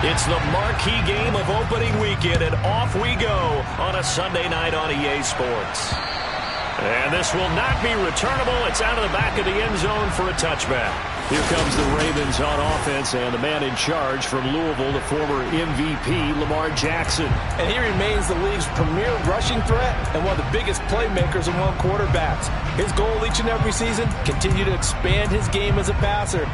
It's the marquee game of opening weekend, and off we go on a Sunday night on EA Sports. And this will not be returnable. It's out of the back of the end zone for a touchback. Here comes the Ravens on offense, and the man in charge from Louisville, the former MVP, Lamar Jackson. And he remains the league's premier rushing threat and one of the biggest playmakers among quarterbacks. His goal each and every season, continue to expand his game as a passer.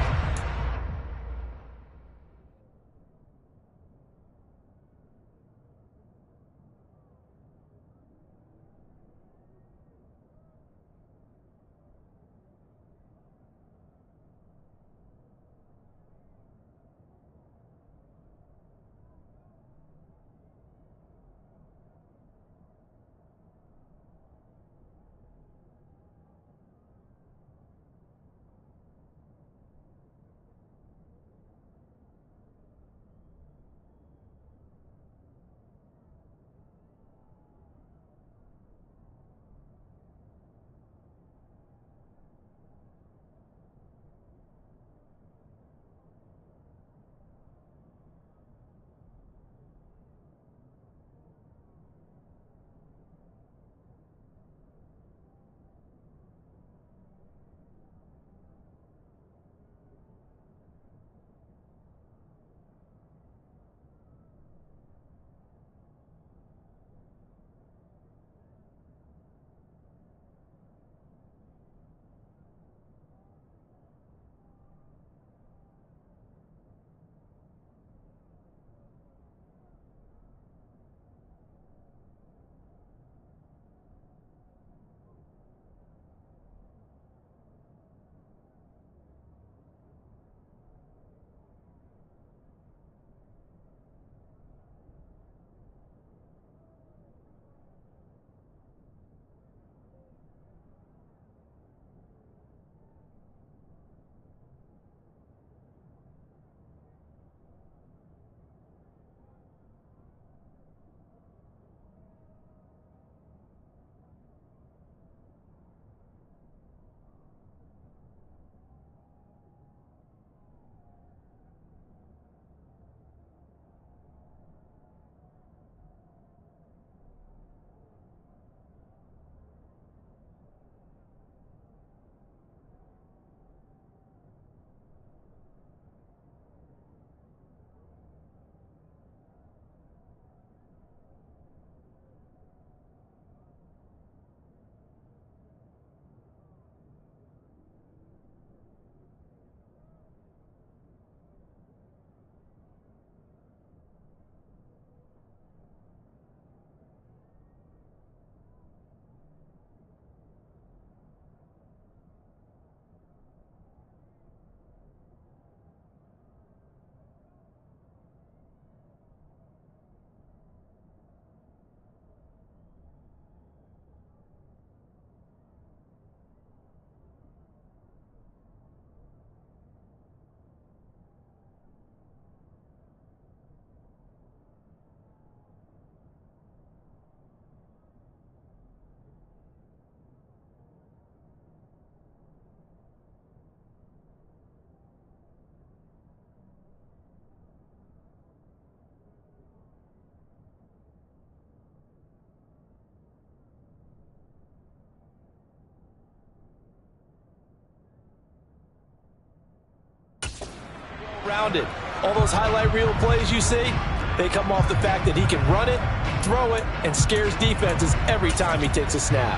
Rounded. All those highlight reel plays you see, they come off the fact that he can run it, throw it, and scares defenses every time he takes a snap.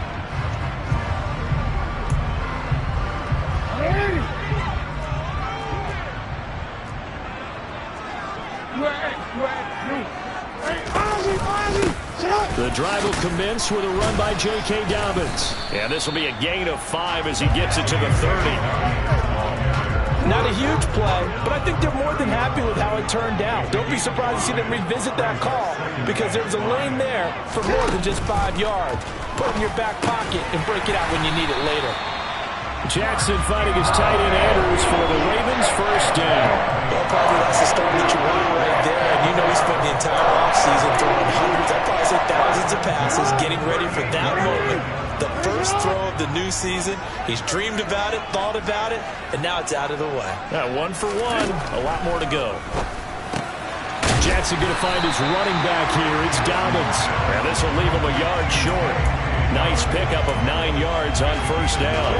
The drive will commence with a run by J.K. Dobbins. And this will be a gain of 5 as he gets it to the 30. Not a huge play, but I think they're more than happy with how it turned out. Don't be surprised to see them revisit that call because there's a lane there for more than just 5 yards. Put it in your back pocket and break it out when you need it later. Jackson finding his tight end Andrews for the Ravens' first down. Well, probably that's the start that you want right there. And you know he spent the entire offseason throwing hundreds, I'd probably say thousands of passes, getting ready for that moment. The first throw of the new season. He's dreamed about it, thought about it, and now it's out of the way. Yeah, 1 for 1. A lot more to go. Jackson going to find his running back here. It's Dobbins. And this will leave him a yard short. Nice pickup of 9 yards on first down.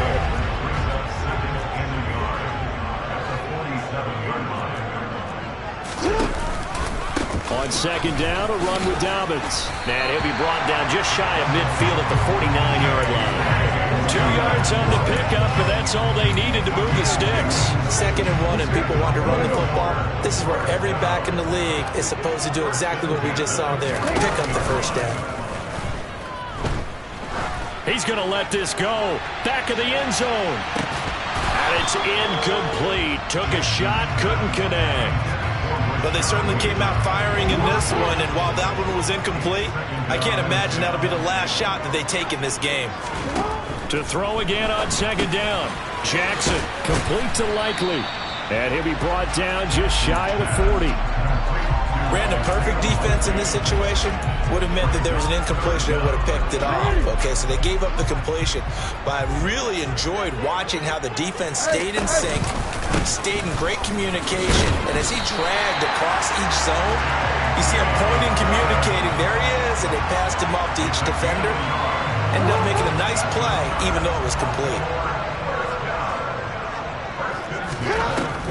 On second down, a run with Dobbins. And he'll be brought down just shy of midfield at the 49-yard line. 2 yards on the pickup, but that's all they needed to move the sticks. 2nd and 1, and people want to run the football. This is where every back in the league is supposed to do exactly what we just saw there. Pick up the first down. He's going to let this go. Back of the end zone. And it's incomplete. Took a shot, couldn't connect. But they certainly came out firing in this one, and while that one was incomplete, I can't imagine that'll be the last shot that they take in this game. To throw again on second down. Jackson complete to Likely. And he'll be brought down just shy of the 40. Ran a perfect defense in this situation. Would have meant that there was an incompletion that would have picked it off. Okay, so they gave up the completion. But I really enjoyed watching how the defense stayed in sync, stayed in great communication, and as he dragged across each zone, you see him pointing, communicating. There he is, and they passed him off to each defender. Ended up making a nice play, even though it was complete.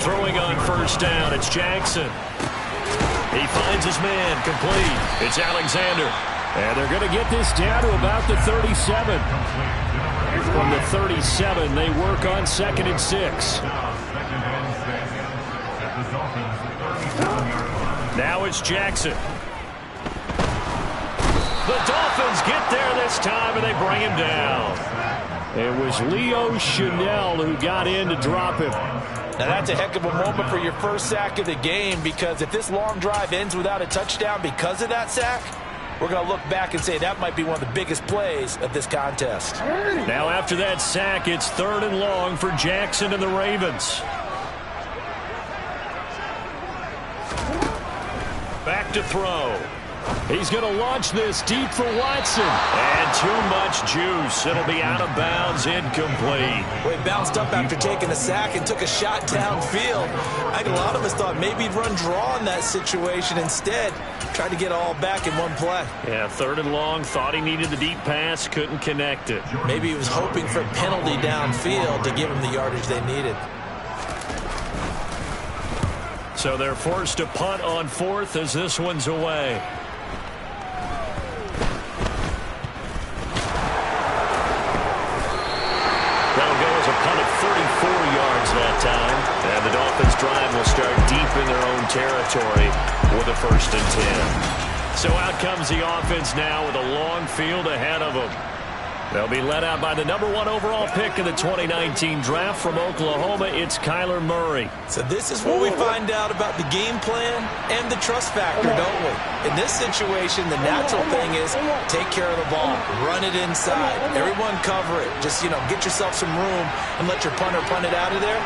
Throwing on first down, it's Jackson. He finds his man, complete. It's Alexander. And they're going to get this down to about the 37. From the 37, they work on 2nd and 6. Now it's Jackson. The Dolphins get there this time, and they bring him down. It was Leo Chanel who got in to drop him. Now that's a heck of a moment for your first sack of the game, because if this long drive ends without a touchdown because of that sack, we're going to look back and say that might be one of the biggest plays of this contest. Now after that sack, it's 3rd and long for Jackson and the Ravens. Back to throw. He's going to launch this deep for Watson. And too much juice. It'll be out of bounds, incomplete. Well, he bounced up after taking a sack and took a shot downfield. I think a lot of us thought maybe he'd run draw in that situation. Instead, tried to get all back in one play. Yeah, 3rd and long. Thought he needed the deep pass. Couldn't connect it. Maybe he was hoping for a penalty downfield to give him the yardage they needed. So they're forced to punt on 4th as this one's away. That'll go as a punt of 34 yards that time. And the Dolphins' drive will start deep in their own territory with a 1st and 10. So out comes the offense now with a long field ahead of them. They'll be led out by the #1 overall pick in the 2019 draft from Oklahoma. It's Kyler Murray. So this is what we find out about the game plan and the trust factor, don't we? In this situation, the natural thing is take care of the ball. Run it inside. Everyone cover it. Just, get yourself some room and let your punter punt it out of there.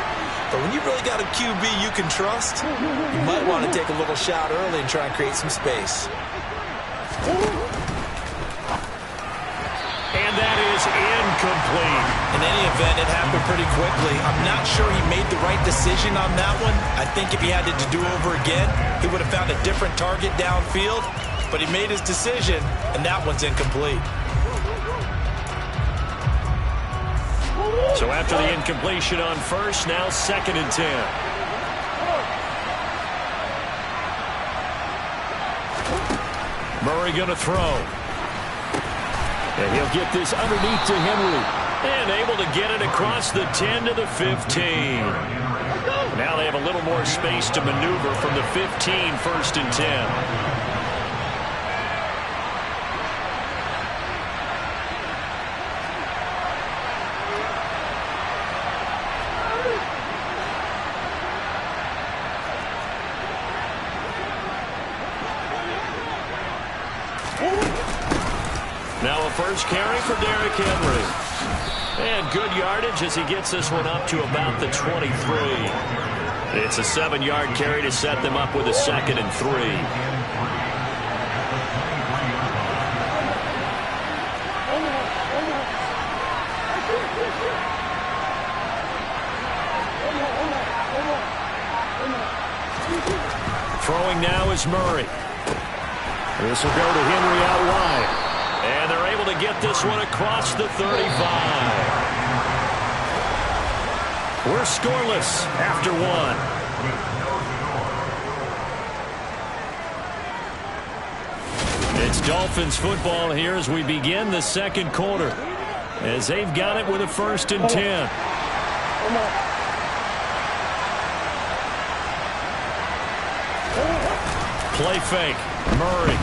But when you really got a QB you can trust, you might want to take a little shot early and try and create some space. And that is incomplete. In any event, it happened pretty quickly. I'm not sure he made the right decision on that one. I think if he had it to do over again, he would have found a different target downfield. But he made his decision, and that one's incomplete. So after the incompletion on 1st, now 2nd and 10. Murray going to throw. And he'll get this underneath to Henry. And able to get it across the 10 to the 15. Now they have a little more space to maneuver from the 15, 1st and 10. Now a first carry for Derrick Henry. And good yardage as he gets this one up to about the 23. It's a 7-yard carry to set them up with a 2nd and 3. Throwing now is Murray. This will go to Henry out wide. And they're able to get this one across the 35. We're scoreless after one. It's Dolphins football here as we begin the second quarter, as they've got it with a 1st and 10. Play fake. Murray.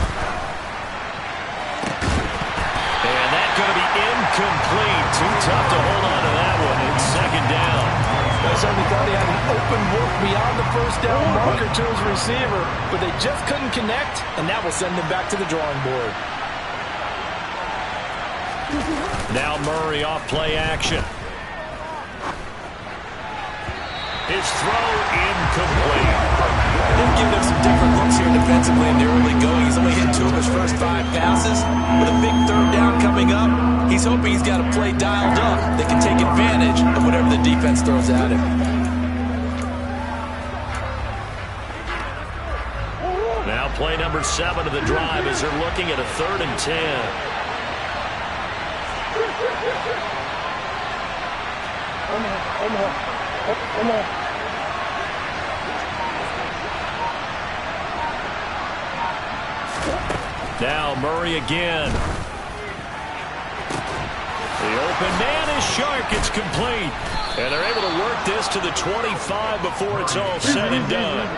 And that's going to be incomplete. Too tough to hold on to that one. It's 2nd down. I certainly thought he had an open look beyond the 1st down marker to his receiver, but they just couldn't connect, and that will send him back to the drawing board. Now Murray off play action. His throw incomplete. They've given him some different looks here defensively in the early going. He's only hit 2 of his first 5 passes. With a big 3rd down coming up, he's hoping he's got a play dialed up that can take advantage of whatever the defense throws at him. Now play number 7 of the drive as they're looking at a 3rd and 10. Now Murray again. The open man is Shark. It's complete. And they're able to work this to the 25 before it's all said and done.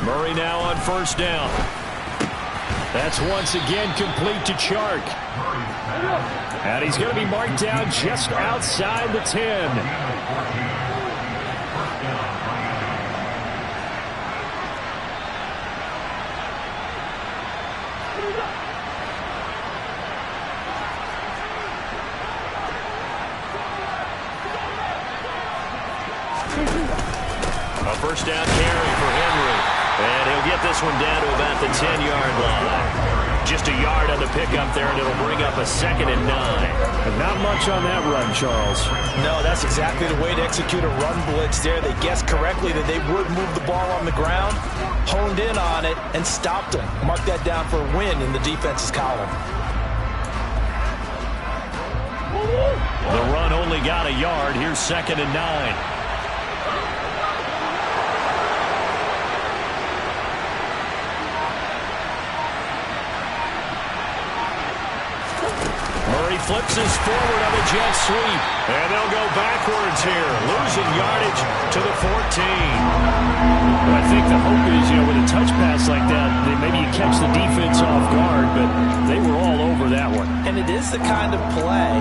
Murray now on 1st down. That's once again complete to Chark. And he's going to be marked down just outside the 10. A 1st down carry for Henry. And he'll get this one down to about the 10-yard line. Just a yard on the pickup there, and it'll bring up a 2nd and 9. And not much on that run, Charles. No, that's exactly the way to execute a run blitz there. They guessed correctly that they would move the ball on the ground, honed in on it, and stopped them. Mark that down for a win in the defense's column. The run only got a yard. Here's 2nd and 9. Flips us forward on a jet sweep. And they'll go backwards here, losing yardage to the 14. Well, I think the hope is, with a touch pass like that, maybe you catch the defense off guard, but they were all over that one. And it is the kind of play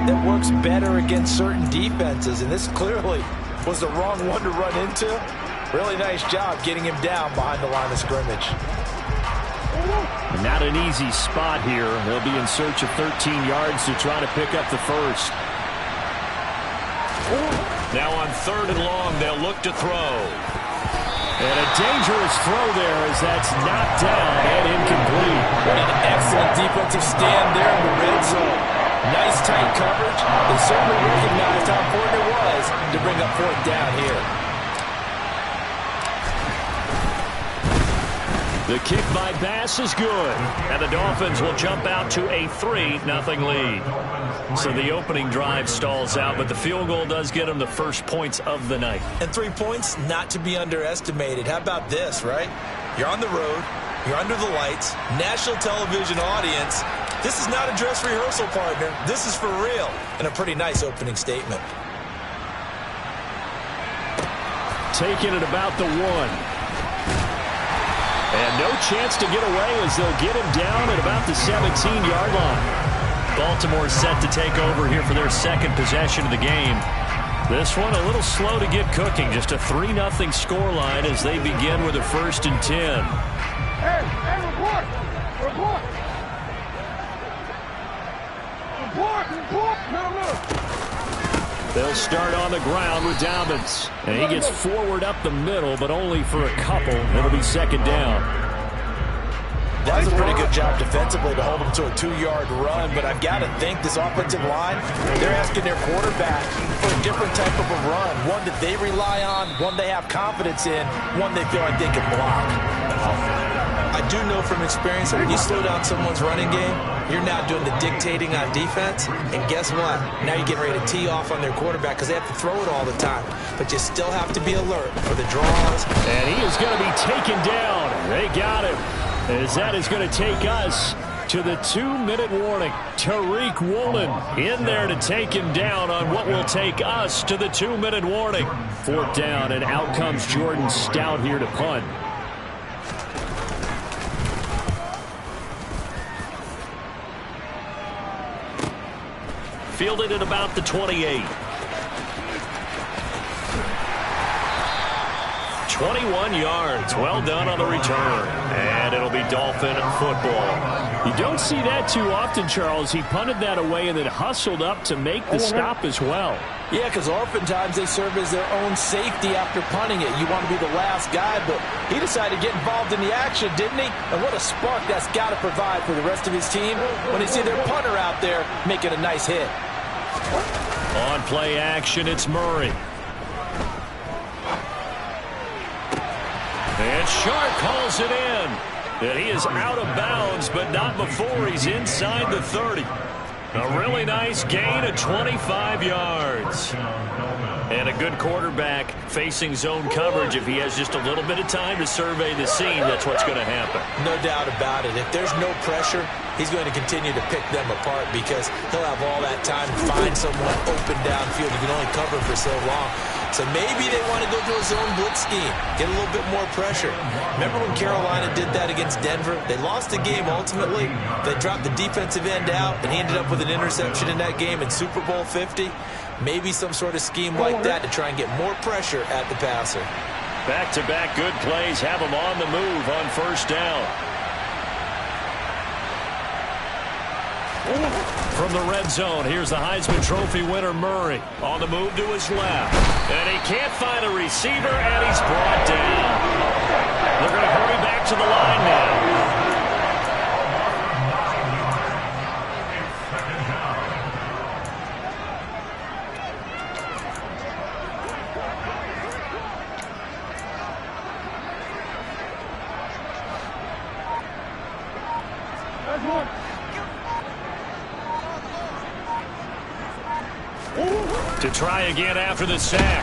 that works better against certain defenses, and this clearly was the wrong one to run into. Really nice job getting him down behind the line of scrimmage. Not an easy spot here. They'll be in search of 13 yards to try to pick up the 1st. Now on 3rd and long, they'll look to throw. And a dangerous throw there as that's knocked down and incomplete. What an excellent defensive stand there in the red zone. Nice tight coverage. They certainly recognized how important it was to bring up 4th down here. The kick by Bass is good, and the Dolphins will jump out to a 3-0 lead. So the opening drive stalls out, but the field goal does get them the 1st points of the night. And 3 points not to be underestimated. How about this, right? You're on the road, you're under the lights, national television audience. This is not a dress rehearsal, partner. This is for real, and a pretty nice opening statement. Taking it about the 1. And no chance to get away as they'll get him down at about the 17-yard line. Baltimore set to take over here for their 2nd possession of the game. This one a little slow to get cooking. Just a 3-0 scoreline as they begin with a 1st and 10. Hey, report! Report! Report! Report! No. They'll start on the ground with Badnewz. And he gets forward up the middle, but only for a couple. It'll be second down. That was a pretty good job defensively to hold them to a 2-yard run, but I've got to think this offensive line, they're asking their quarterback for a different type of a run, one that they rely on, one they have confidence in, one they feel like they can block. I do know from experience that when you slow down someone's running game, you're now doing the dictating on defense, and guess what? Now you're getting ready to tee off on their quarterback because they have to throw it all the time, but you still have to be alert for the draws. And he is going to be taken down. They got him. As that is going to take us to the 2-minute warning. Tariq Woolen in there to take him down on what will take us to the 2-minute warning. 4th down, and out comes Jordan Stout here to punt. Fielded at about the 28. 21 yards. Well done on the return. And it'll be Dolphin football. You don't see that too often, Charles. He punted that away and then hustled up to make the stop as well. Yeah, because oftentimes they serve as their own safety after punting it. You want to be the last guy, but he decided to get involved in the action, didn't he? And what a spark that's got to provide for the rest of his team when they see their punter out there making a nice hit. On play action, it's Murray. And Sharp calls it in. And he is out of bounds, but not before he's inside the 30. A really nice gain of 25 yards. And a good quarterback facing zone coverage. If he has just a little bit of time to survey the scene, that's what's going to happen. No doubt about it. If there's no pressure, he's going to continue to pick them apart because he'll have all that time to find someone open downfield. He can only cover for so long. So maybe they want to go to a zone blitz scheme, get a little bit more pressure. Remember when Carolina did that against Denver? They lost the game ultimately. They dropped the defensive end out, and he ended up with an interception in that game in Super Bowl 50. Maybe some sort of scheme like that to try and get more pressure at the passer. Back-to-back good plays have him on the move on 1st down. From the red zone, here's the Heisman Trophy winner, Murray. On the move to his left. And he can't find a receiver, and he's brought down. They're going to hurry back to the line now. To try again after the sack.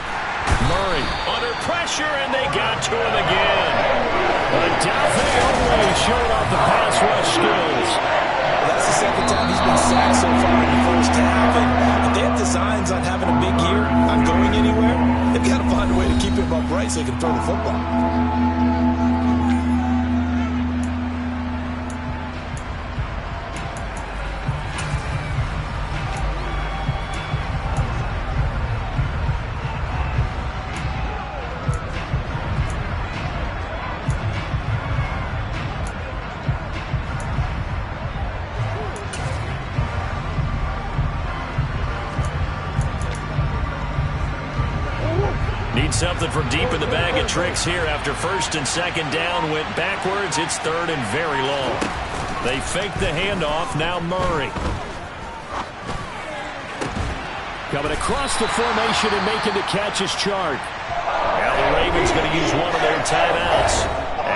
Murray under pressure, and they got to him again. But Dafe only showed off the pass rush skills. That's the second time he's been sacked so far in the first half. And if they have designs on having a big year, not going anywhere, they've got to find a way to keep him upright so he can throw the football. Something from deep in the bag of tricks here after 1st and 2nd down went backwards. It's 3rd and very long. They fake the handoff. Now Murray. Coming across the formation and making the catch is Chart. Now the Ravens going to use one of their timeouts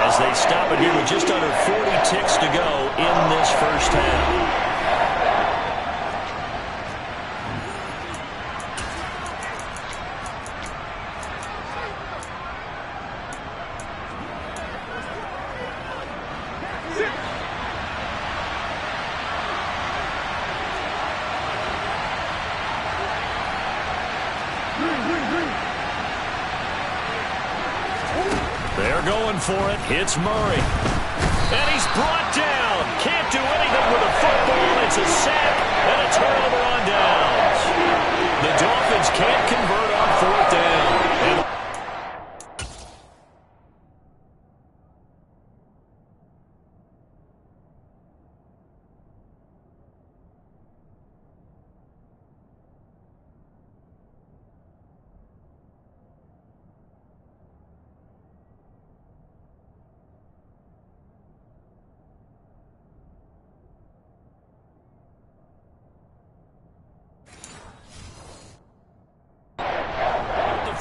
as they stop it here with just under 40 ticks to go in this first half. They're going for it. It's Murray. And he's brought down. Can't do anything with a football. It's a sack and a turnover on downs. The Dolphins can't convert on 4th down. And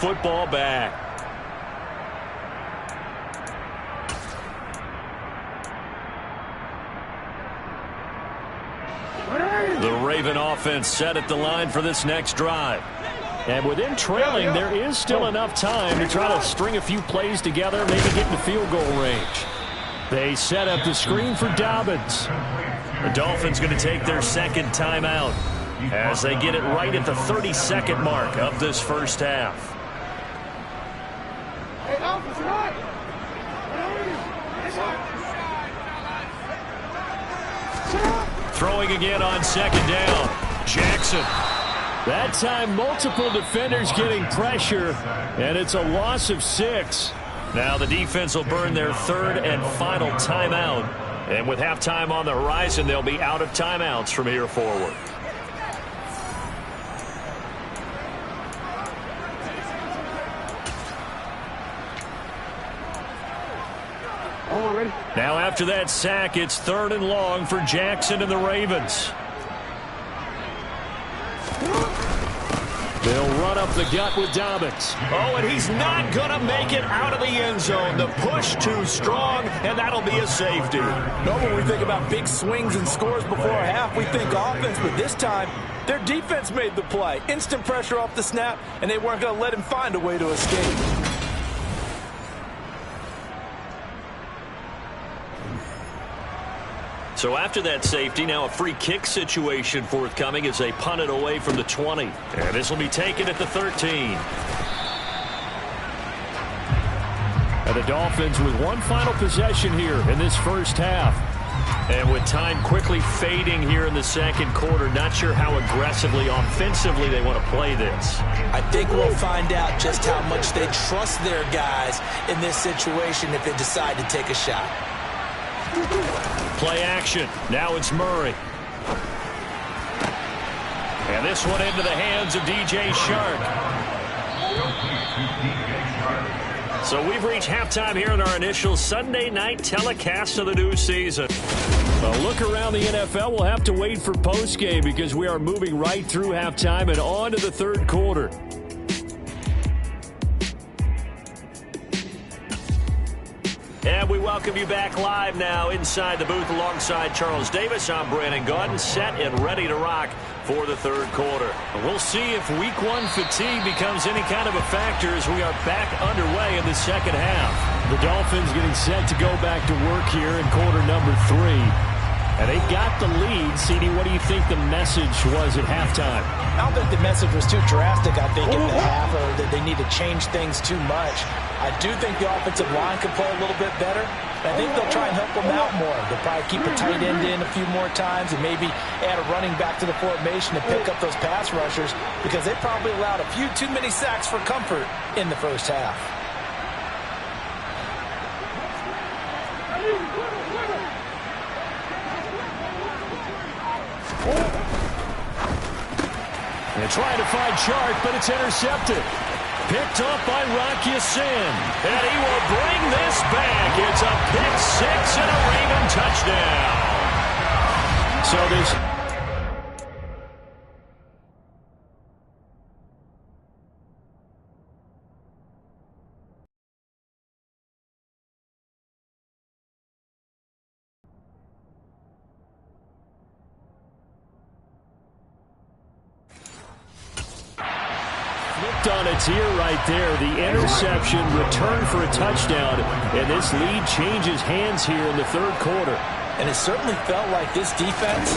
football back. The Raven offense set at the line for this next drive. And with them trailing, there is still enough time to try to string a few plays together, maybe get in the field goal range. They set up the screen for Dobbins. The Dolphins going to take their second timeout as they get it right at the 30-second mark of this first half. Throwing again on second down. Jackson. That time, multiple defenders getting pressure, and it's a loss of 6. Now the defense will burn their third and final timeout. And with halftime on the horizon, they'll be out of timeouts from here forward. Now after that sack, it's 3rd and long for Jackson and the Ravens. They'll run up the gut with Dobbins. Oh, and he's not going to make it out of the end zone. The push too strong, and that'll be a safety. Normally we think about big swings and scores before a half. We think offense, but this time their defense made the play. Instant pressure off the snap, and they weren't going to let him find a way to escape. So after that safety, now a free kick situation forthcoming as they punt it away from the 20. And this will be taken at the 13. And the Dolphins with one final possession here in this first half. And with time quickly fading here in the second quarter, not sure how aggressively, offensively they want to play this. I think we'll find out just how much they trust their guys in this situation if they decide to take a shot. Play action. Now it's Murray. And this one into the hands of DJ Shark. So we've reached halftime here in our initial Sunday night telecast of the new season. A look around the NFL. We'll have to wait for postgame because we are moving right through halftime and on to the third quarter. And we welcome you back live now inside the booth alongside Charles Davis. I'm Brandon Gaudin, set and ready to rock for the third quarter. We'll see if week 1 fatigue becomes any kind of a factor as we are back underway in the second half. The Dolphins getting set to go back to work here in quarter number 3. And they've got the lead. CD, what do you think the message was at halftime? I don't think the message was too drastic, I think, in the half, or that they need to change things too much. I do think the offensive line can play a little bit better. I think they'll try and help them out more. They'll probably keep a tight end in a few more times and maybe add a running back to the formation to pick up those pass rushers because they probably allowed a few too many sacks for comfort in the first half. They're trying to find Chark, but it's intercepted. Picked off by Rock Ya-Sin. And he will bring this back. It's a pick 6 and a Raven touchdown. So this... on its ear right there. The interception, return for a touchdown, and this lead changes hands here in the third quarter. And it certainly felt like this defense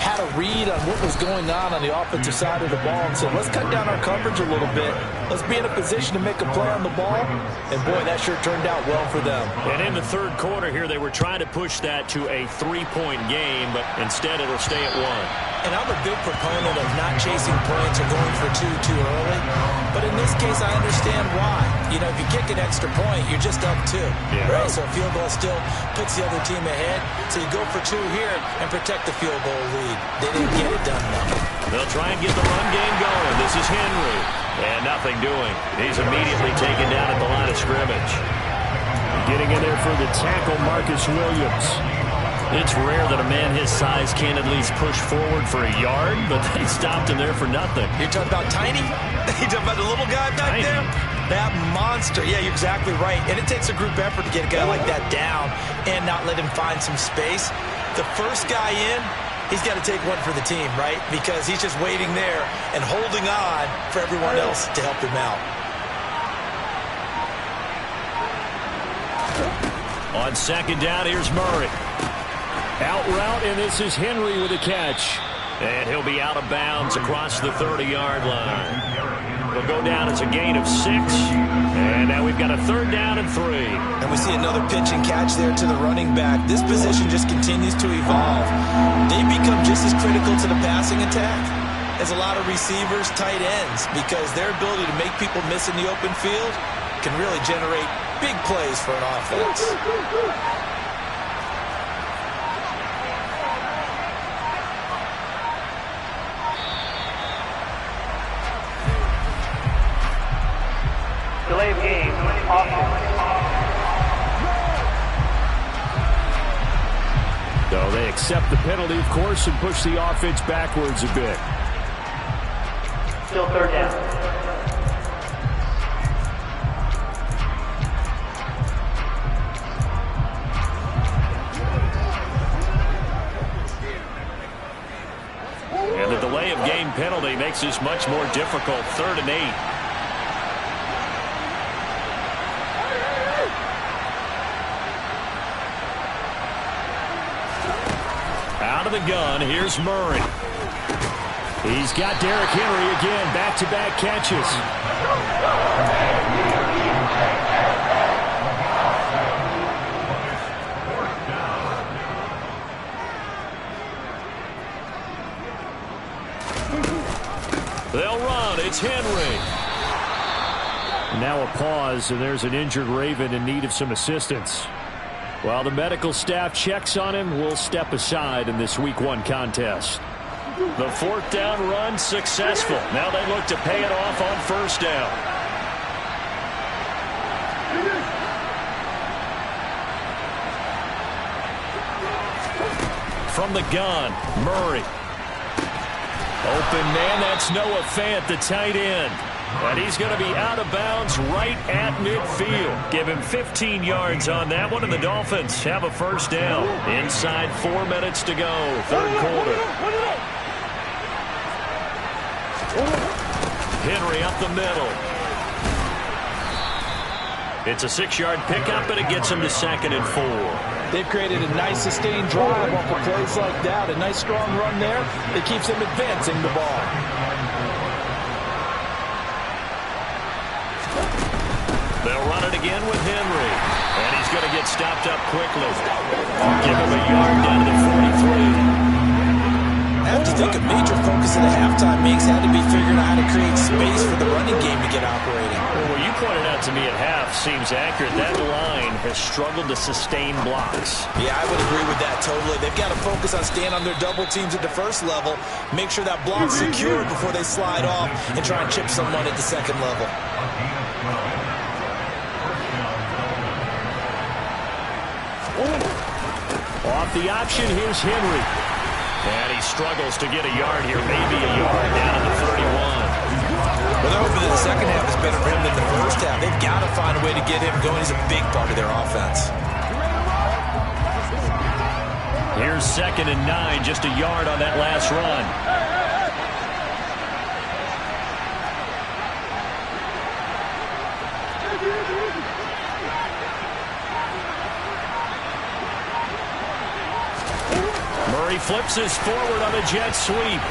had a read on what was going on the offensive side of the ball and said, let's cut down our coverage a little bit. Let's be in a position to make a play on the ball. And, boy, that sure turned out well for them. And in the third quarter here, they were trying to push that to a 3-point game, but instead it'll stay at 1. And I'm a big proponent of not chasing points or going for two too early. But in this case, I understand why. You know, if you kick an extra point, you're just up 2. Yeah. Right? So a field goal still puts the other team ahead. So you go for 2 here and protect the field goal lead. They didn't get it done, though. They'll try and get the run game going. This is Henry. And nothing doing. He's immediately taken down at the line of scrimmage. Getting in there for the tackle, Marcus Williams. It's rare that a man his size can't at least push forward for a yard, but they stopped him there for nothing. You're talking about tiny? You're talking about the little guy back Tiny. there? That monster. Yeah, you're exactly right. And it takes a group effort to get a guy like that down and not let him find some space. The first guy in, he's got to take one for the team, right? Because he's just waiting there and holding on for everyone else to help him out. On second down, here's Murray. Out route, and this is Henry with a catch. And he'll be out of bounds across the 30-yard line. He'll go down as a gain of 6. And now we've got a 3rd down and 3. And we see another pitch and catch there to the running back. This position just continues to evolve. They become just as critical to the passing attack as a lot of receivers, tight ends, because their ability to make people miss in the open field can really generate big plays for an offense. Delay of game, So they accept the penalty, of course, and push the offense backwards a bit. Still 3rd down. And the delay of game penalty makes this much more difficult. 3rd and 8. Out of the gun, here's Murray. He's got Derrick Henry again, back-to-back catches. They'll run, it's Henry. Now a pause, and there's an injured Raven in need of some assistance. While the medical staff checks on him, we'll step aside in this Week 1 contest. The 4th down run successful. Now they look to pay it off on 1st down. From the gun, Murray. Open man, that's Noah Fant, the tight end. And he's going to be out of bounds right at midfield. Give him 15 yards on that one, and the Dolphins have a 1st down. Inside 4 minutes to go, 3rd quarter. Henry up the middle. It's a 6-yard pickup, and it gets him to 2nd and 4. They've created a nice sustained drive off of plays like that. A nice strong run there that keeps them advancing the ball. They'll run it again with Henry. And he's going to get stopped up quickly. Give him a yard down to the 43. I have to think a major focus of the halftime makes had to be figuring out how to create space for the running game to get operating. Well, what you pointed out to me at half seems accurate. That line has struggled to sustain blocks. Yeah, I would agree with that totally. They've got to focus on staying on their double teams at the 1st level, make sure that block's secure before they slide off and try and chip someone at the 2nd level. Off the option, here's Henry. And he struggles to get a yard here, maybe a yard down to the 31. Well, they're hoping that the 2nd half is better for him than the 1st half. They've got to find a way to get him going. He's a big part of their offense. Here's 2nd and 9, just a yard on that last run. Murray flips this forward on a jet sweep.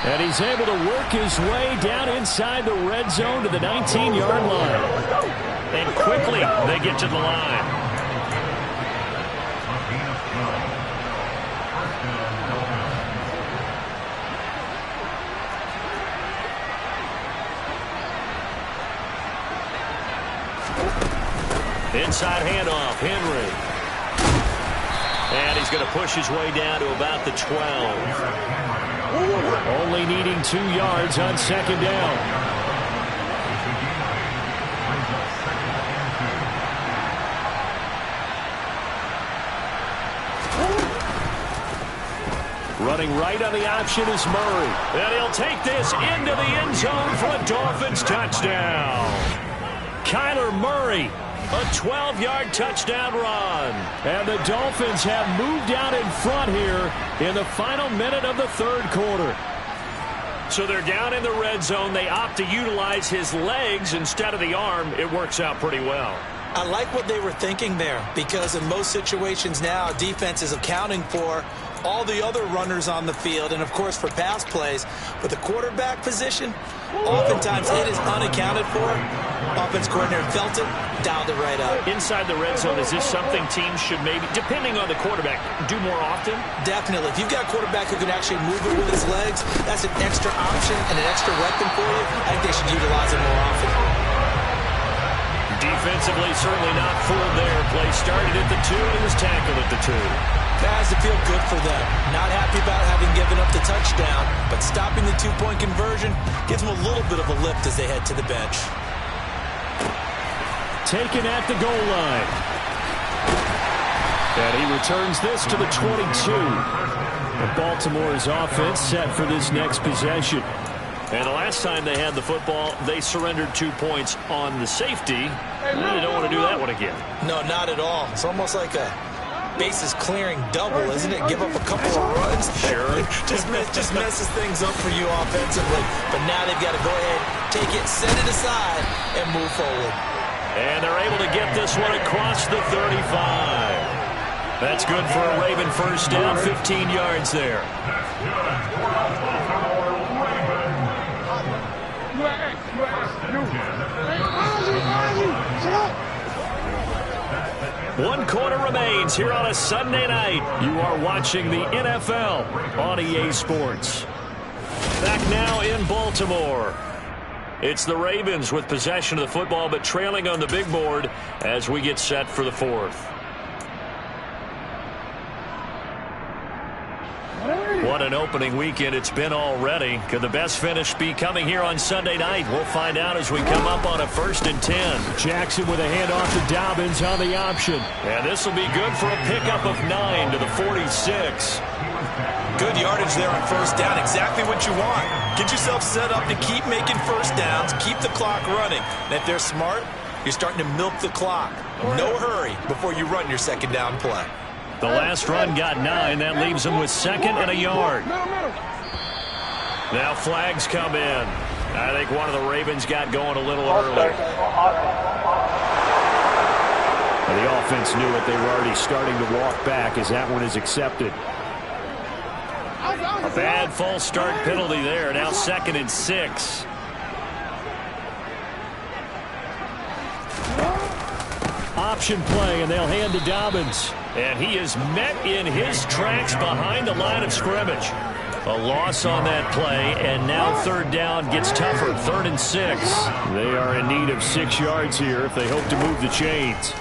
And he's able to work his way down inside the red zone to the 19-yard line. And quickly they get to the line. Inside handoff, Henry. And he's going to push his way down to about the 12. Only needing 2 yards on 2nd down. Running right on the option is Murray. And he'll take this into the end zone for a Dolphins touchdown. Kyler Murray, a 12-yard touchdown run. And the Dolphins have moved out in front here in the final minute of the third quarter. So they're down in the red zone. They opt to utilize his legs instead of the arm. It works out pretty well. I like what they were thinking there, because in most situations now, defense is accounting for all the other runners on the field and, of course, for pass plays. But the quarterback position, oftentimes it is unaccounted for. Offense coordinator felt it, dialed it right up. Inside the red zone, is this something teams should maybe, depending on the quarterback, do more often? Definitely. If you've got a quarterback who can actually move it with his legs, that's an extra option and an extra weapon for you. I think they should utilize it more often. Defensively, certainly not fooled there. Play started at the 2 and he was tackled at the 2. That has to feel good for them. Not happy about having given up the touchdown, but stopping the two-point conversion gives them a little bit of a lift as they head to the bench. Taken at the goal line. And he returns this to the 22. And Baltimore's offense set for this next possession. And the last time they had the football, they surrendered 2 points on the safety. They don't want to do that one again. No, not at all. It's almost like a bases clearing double, isn't it? Give up a couple of runs. Sure. just messes things up for you offensively. But now they've got to go ahead, take it, set it aside, and move forward. And they're able to get this one across the 35. That's good for a Raven first down, 15 yards there. One quarter remains here on a Sunday night. You are watching the NFL on EA Sports. Back now in Baltimore. It's the Ravens with possession of the football, but trailing on the big board as we get set for the fourth. What an opening weekend it's been already. Could the best finish be coming here on Sunday night? We'll find out as we come up on a 1st and 10. Jackson with a handoff to Dobbins on the option. And this will be good for a pickup of 9 to the 46. Good yardage there on first down. Exactly what you want. Get yourself set up to keep making first downs, keep the clock running. And if they're smart, you're starting to milk the clock. No hurry before you run your second down play. The last run got 9. That leaves them with 2nd and a yard. Now flags come in. I think one of the Ravens got going a little early. The offense knew it. They were already starting to walk back as that one is accepted. A bad false start penalty there. Now 2nd and 6. Option play, and they'll hand to Dobbins. And he is met in his tracks behind the line of scrimmage. A loss on that play, and now 3rd down gets tougher. 3rd and 6. They are in need of 6 yards here if they hope to move the chains.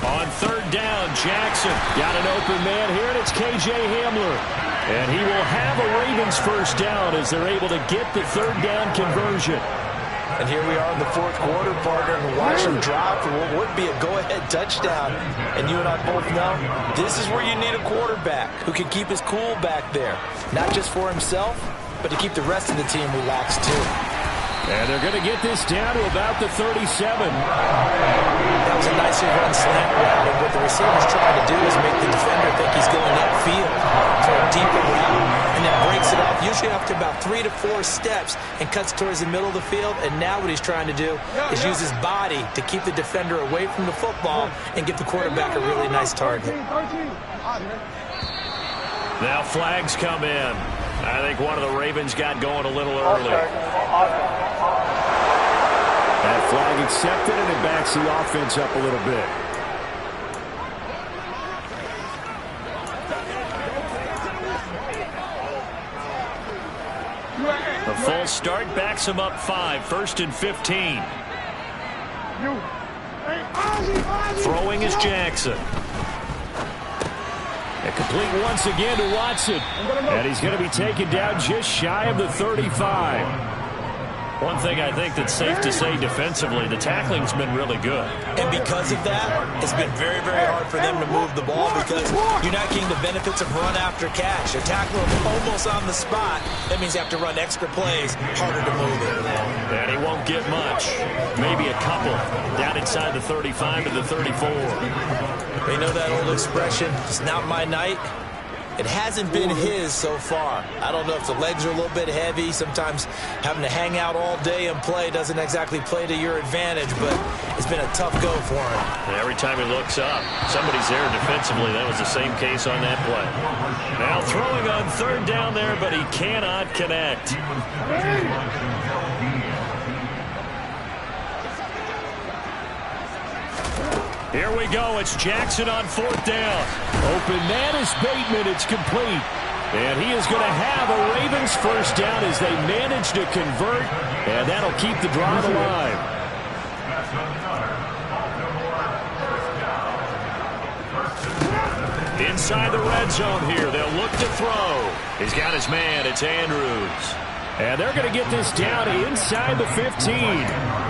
On 3rd down, Jackson got an open man here, and it's K.J. Hamler. And he will have a Ravens first down as they're able to get the 3rd down conversion. And here we are in the 4th quarter, partner, and watch them drive for what would be a go-ahead touchdown. And you and I both know this is where you need a quarterback who can keep his cool back there. Not just for himself, but to keep the rest of the team relaxed too. And they're going to get this down to about the 37. That was a nicely run slant route, and what the receiver's trying to do is make the defender think he's going upfield for a deeper route, and then breaks it off, usually after about 3 to 4 steps, and cuts towards the middle of the field. And now what he's trying to do is use his body to keep the defender away from the football and give the quarterback a really nice target. Now flags come in. I think one of the Ravens got going a little early. That flag accepted, and it backs the offense up a little bit. A full start backs him up 5. 1st and 15. Throwing is Jackson. And complete once again to Watson. And he's going to be taken down just shy of the 35. One thing I think that's safe to say defensively, the tackling's been really good. And because of that, it's been very, very hard for them to move the ball because you're not getting the benefits of run after catch. A tackle almost on the spot. That means you have to run extra plays, harder to move it. And he won't get much. Maybe a couple. Down inside the 35 to the 34. They know that old expression, it's not my night. It hasn't been his so far. I don't know if the legs are a little bit heavy. Sometimes having to hang out all day and play doesn't exactly play to your advantage, but it's been a tough go for him. And every time he looks up, somebody's there defensively. That was the same case on that play. Now throwing on third down there, but he cannot connect. Here we go. It's Jackson on fourth down. Open man is Bateman. It's complete. And he is going to have a Ravens first down as they manage to convert. And that'll keep the drive alive. Inside the red zone here. They'll look to throw. He's got his man. It's Andrews. And they're going to get this down inside the 15.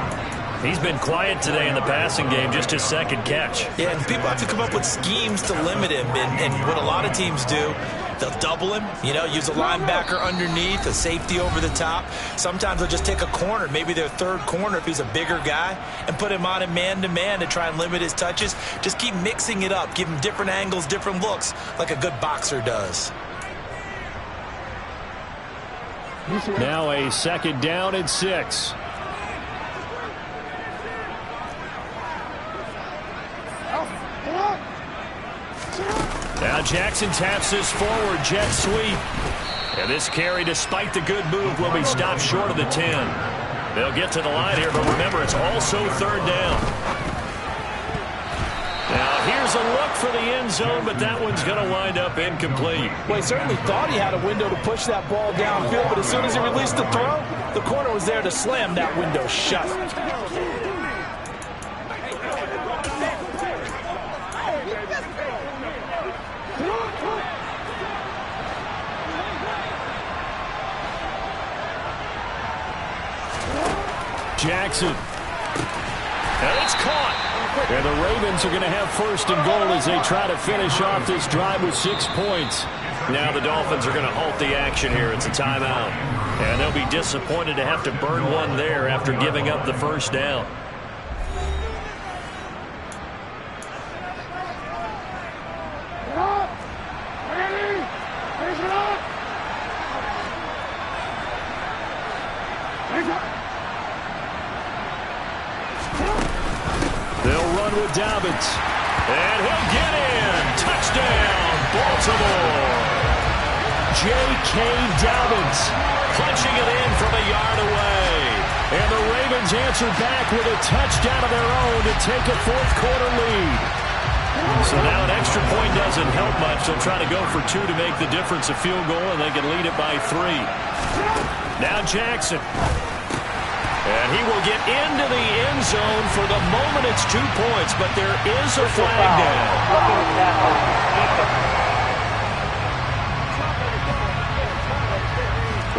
He's been quiet today in the passing game, just his second catch. Yeah, and people have to come up with schemes to limit him. And what a lot of teams do, they'll double him, use a linebacker underneath, a safety over the top. Sometimes they'll just take a corner, maybe their third corner if he's a bigger guy, and put him on a man-to-man to try and limit his touches. Just keep mixing it up, give him different angles, different looks, like a good boxer does. Now a second down and 6. Now Jackson taps this forward jet sweep. And this carry, despite the good move, will be stopped short of the 10. They'll get to the line here, but remember, it's also third down. Now here's a look for the end zone, but that one's going to wind up incomplete. Well, he certainly thought he had a window to push that ball downfield, but as soon as he released the throw, the corner was there to slam that window shut. Jackson. And it's caught. And the Ravens are going to have first and goal as they try to finish off this drive with 6 points. Now the Dolphins are going to halt the action here. It's a timeout. And they'll be disappointed to have to burn one there after giving up the first down. They'll run with Dobbins. And he'll get in. Touchdown, Baltimore. J.K. Dobbins punching it in from a yard away. And the Ravens answer back with a touchdown of their own to take a fourth quarter lead. So now an extra point doesn't help much. They'll try to go for 2 to make the difference a field goal, and they can lead it by 3. Now Jackson. And he will get into the end zone. For the moment, it's 2 points, but there is a flag down.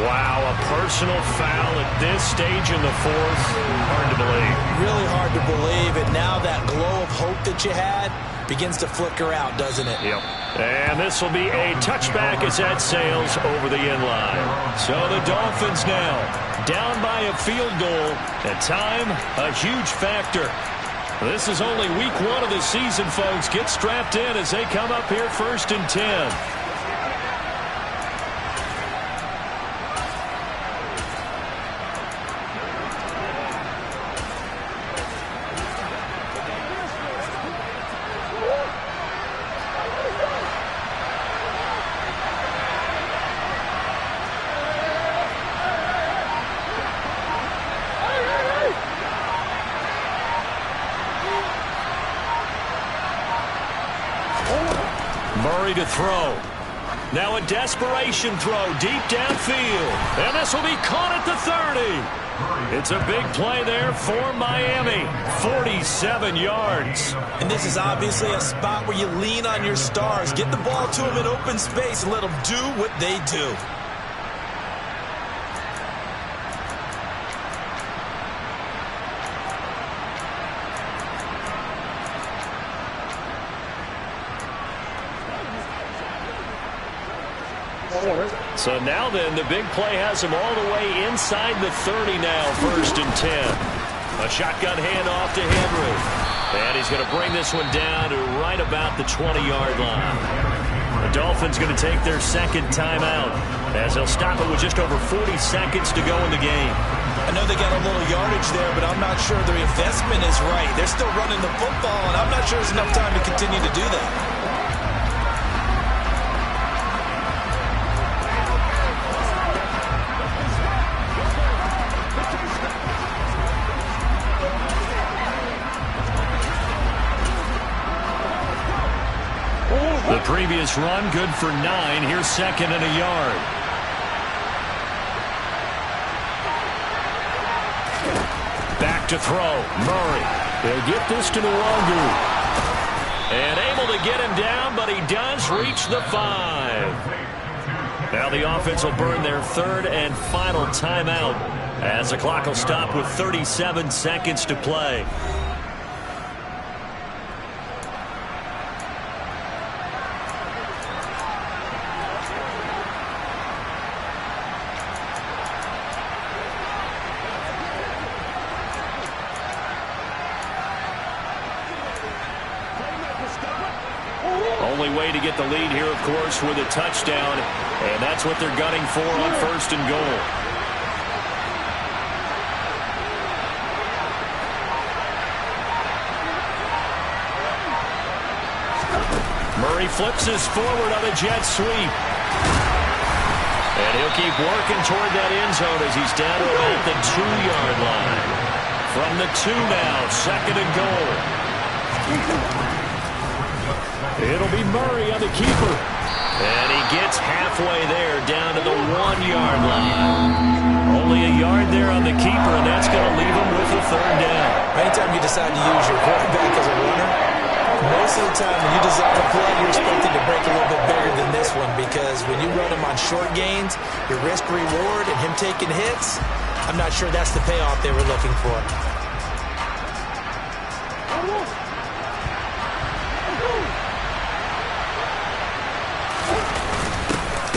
Wow, a personal foul at this stage in the fourth. Hard to believe. Really hard to believe, and now that glow of hope that you had begins to flicker out, doesn't it? Yep. And this will be a touchback as that sails over the end line. So the Dolphins now down by a field goal. At time, a huge factor. This is only week 1 of the season, folks. Get strapped in as they come up here first and 10. Murray to throw. Now a desperation throw deep downfield. And this will be caught at the 30. It's a big play there for Miami. 47 yards. And this is obviously a spot where you lean on your stars. Get the ball to them in open space and let them do what they do. So now then, the big play has him all the way inside the 30 now, 1st and 10. A shotgun handoff to Henry. And he's going to bring this one down to right about the 20-yard line. The Dolphins going to take their second timeout as they'll stop it with just over 40 seconds to go in the game. I know they got a little yardage there, but I'm not sure their investment is right. They're still running the football, and I'm not sure there's enough time to continue to do that. The previous run, good for 9. Here's 2nd and a yard. Back to throw. Murray. They'll get this to Nwangu. And able to get him down, but he does reach the 5. Now the offense will burn their 3rd and final timeout as the clock will stop with 37 seconds to play. Only way to get the lead here, of course, with a touchdown, and that's what they're gunning for on 1st and goal. Murray flips his forward on a jet sweep. And he'll keep working toward that end zone as he's down to about the 2-yard line. From the 2 now, 2nd and goal. It'll be Murray on the keeper. And he gets halfway there, down to the 1-yard line. Only a yard there on the keeper, and that's going to leave him with a 3rd down. Anytime you decide to use your quarterback as a runner, most of the time when you design a play, you're expected to break a little bit bigger than this one, because when you run him on short gains, your risk-reward and him taking hits, I'm not sure that's the payoff they were looking for.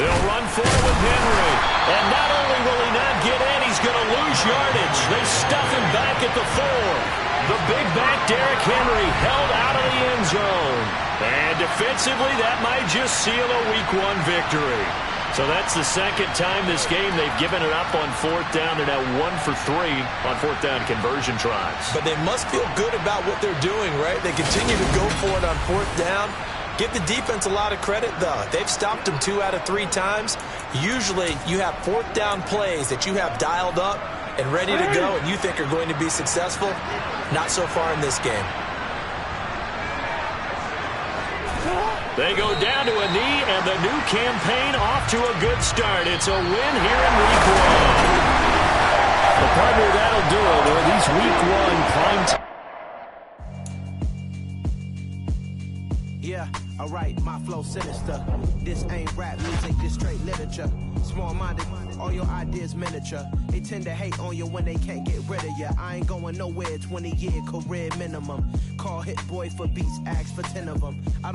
They'll run for it with Henry. And not only will he not get in, he's going to lose yardage. They stuff him back at the 4. The big back, Derrick Henry, held out of the end zone. And defensively, that might just seal a Week 1 victory. So that's the 2nd time this game they've given it up on 4th down. They're now 1 for 3 on 4th down conversion tries. But they must feel good about what they're doing, right? They continue to go for it on 4th down. Give the defense a lot of credit, though. They've stopped them 2 out of 3 times. Usually, you have 4th down plays that you have dialed up and ready to go and you think are going to be successful. Not so far in this game. They go down to a knee, and the new campaign off to a good start. It's a win here in Week 1. Well, partner, that'll do it. Or these Week 1 prime time. Yeah, alright, my flow sinister. This ain't rap music, this straight literature. Small-minded, all your ideas miniature. They tend to hate on you when they can't get rid of you. I ain't going nowhere, 20-year career minimum. Call Hit Boy for beats, ask for 10 of them. I don't